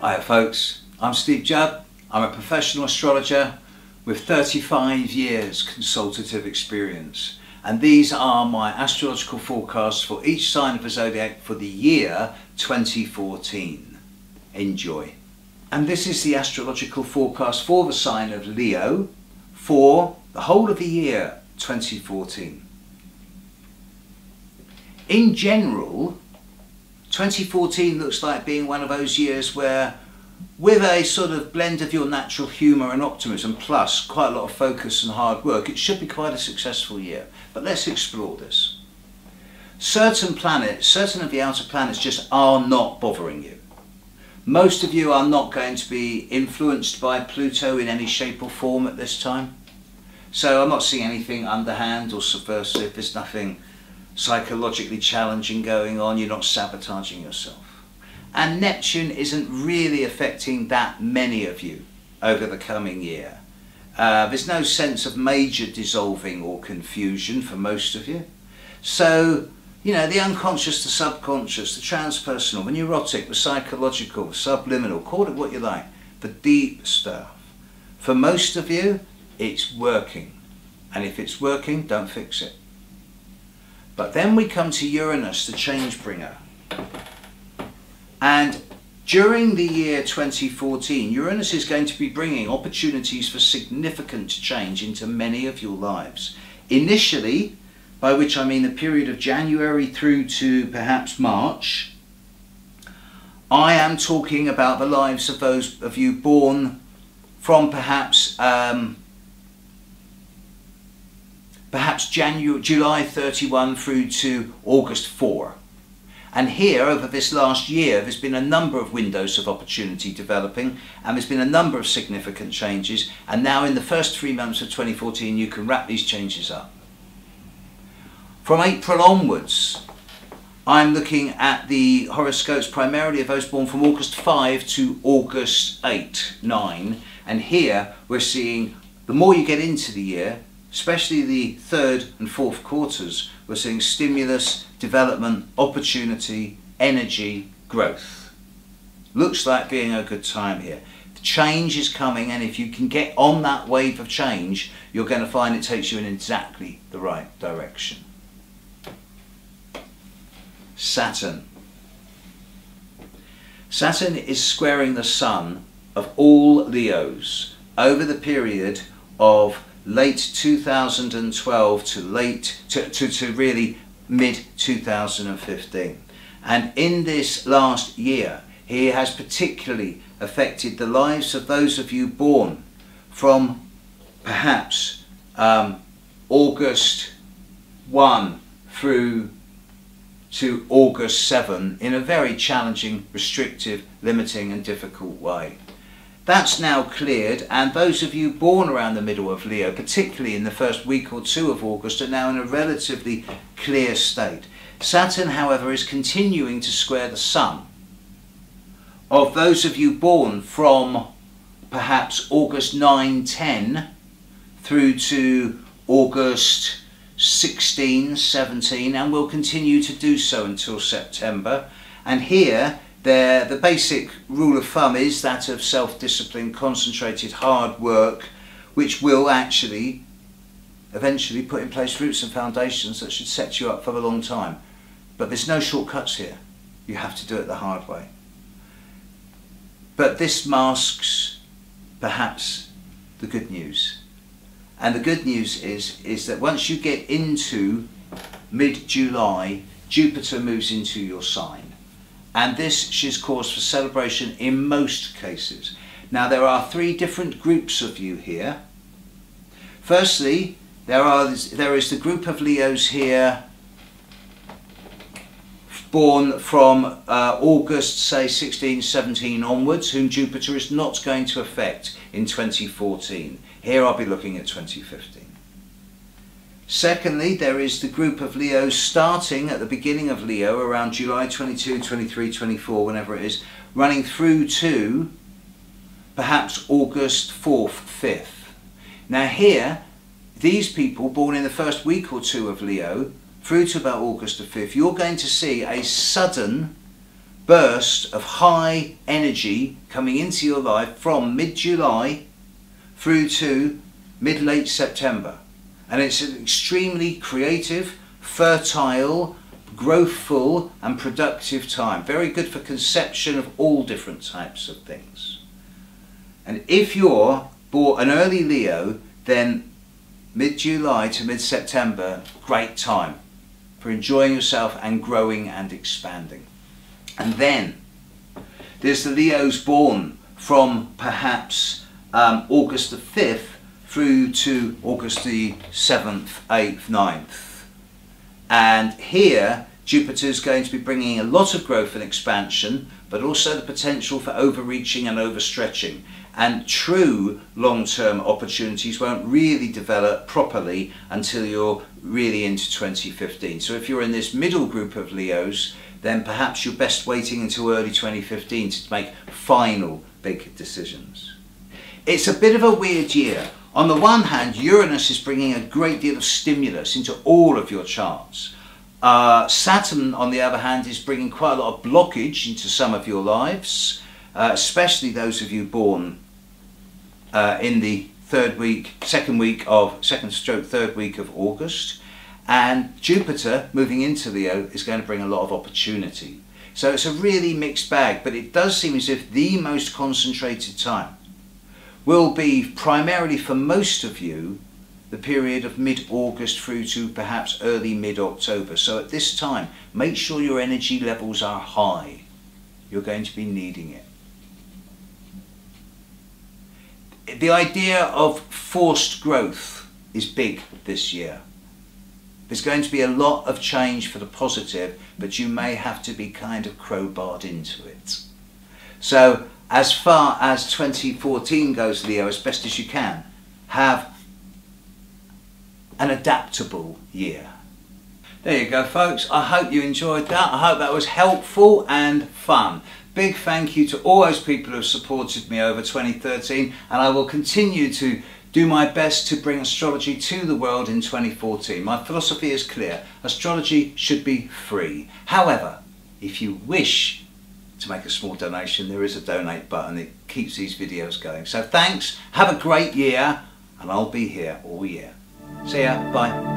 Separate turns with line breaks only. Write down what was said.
Hi folks, I'm Judd. I'm a professional astrologer with 35 years consultative experience, and these are my astrological forecasts for each sign of the zodiac for the year 2014. Enjoy. And this is the astrological forecast for the sign of Leo for the whole of the year 2014. In general, 2014 looks like being one of those years where, with a sort of blend of your natural humour and optimism plus quite a lot of focus and hard work, it should be quite a successful year. But let's explore this. Certain planets, certain of the outer planets just are not bothering you. Most of you are not going to be influenced by Pluto in any shape or form at this time. So I'm not seeing anything underhand or subversive. There's nothing psychologically challenging going on. You're not sabotaging yourself. And Neptune isn't really affecting that many of you over the coming year. There's no sense of major dissolving or confusion for most of you. So, you know, the unconscious, the subconscious, the transpersonal, the neurotic, the psychological, the subliminal, call it what you like, the deep stuff. For most of you, it's working. And if it's working, don't fix it. But then we come to Uranus, the change bringer. And during the year 2014, Uranus is going to be bringing opportunities for significant change into many of your lives. Initially, by which I mean the period of January through to perhaps March, I am talking about the lives of those of you born from perhaps July 31 through to August 4. And here, over this last year, there's been a number of windows of opportunity developing, and there's been a number of significant changes, and now in the first 3 months of 2014 you can wrap these changes up. From April onwards, I'm looking at the horoscopes primarily of those born from August 5 to August 8, 9, and here we're seeing the more you get into the year, especially the third and fourth quarters, we're seeing stimulus, development, opportunity, energy, growth. Looks like being a good time here. The change is coming, and if you can get on that wave of change, you're going to find it takes you in exactly the right direction. Saturn. Saturn is squaring the sun of all Leos over the period of late 2012 to really mid 2015, and in this last year he has particularly affected the lives of those of you born from perhaps August 1 through to August 7 in a very challenging, restrictive, limiting and difficult way. That's now cleared, and those of you born around the middle of Leo, particularly in the first week or two of August, are now in a relatively clear state. Saturn, however, is continuing to square the sun of those of you born from perhaps August 9, 10 through to August 16, 17, and will continue to do so until September. And here, the basic rule of thumb is that of self-discipline, concentrated hard work, which will actually eventually put in place roots and foundations that should set you up for a long time. But there's no shortcuts here. You have to do it the hard way. But this masks perhaps the good news. And the good news is that once you get into mid-July, Jupiter moves into your sign. And this is cause for celebration in most cases. Now there are 3 different groups of you here. Firstly, there is the group of Leos here born from August, say 16, 17 onwards, whom Jupiter is not going to affect in 2014. Here I'll be looking at 2015. Secondly, there is the group of Leos starting at the beginning of Leo around July 22, 23, 24, whenever it is, running through to perhaps August 4th, 5th. Now here, these people born in the first week or two of Leo through to about August the 5th, you're going to see a sudden burst of high energy coming into your life from mid-July through to mid-late September. And it's an extremely creative, fertile, growthful and productive time. Very good for conception of all different types of things. And if you're born an early Leo, then mid-July to mid-September, great time for enjoying yourself and growing and expanding. And then there's the Leos born from perhaps August the 5th through to August the 7th, 8th, 9th. And here Jupiter's going to be bringing a lot of growth and expansion, but also the potential for overreaching and overstretching. And true long-term opportunities won't really develop properly until you're really into 2015. So if you're in this middle group of Leos, then perhaps you're best waiting until early 2015 to make final big decisions. It's a bit of a weird year. On the one hand, Uranus is bringing a great deal of stimulus into all of your charts. Saturn, on the other hand, is bringing quite a lot of blockage into some of your lives, especially those of you born in the third stroke third week of August. And Jupiter moving into Leo is going to bring a lot of opportunity. So it's a really mixed bag, but it does seem as if the most concentrated time will be primarily for most of you the period of mid-August through to perhaps early mid-October. So at this time, make sure your energy levels are high. You're going to be needing it. The idea of forced growth is big this year. There's going to be a lot of change for the positive, but you may have to be kind of crowbarred into it. So as far as 2014 goes, Leo, as best as you can, have an adaptable year. There you go, folks. I hope you enjoyed that. I hope that was helpful and fun. Big thank you to all those people who have supported me over 2013, and I will continue to do my best to bring astrology to the world in 2014. My philosophy is clear. Astrology should be free. However, if you wish to make a small donation, there is a donate button that keeps these videos going. So thanks, have a great year, and I'll be here all year. See ya, bye.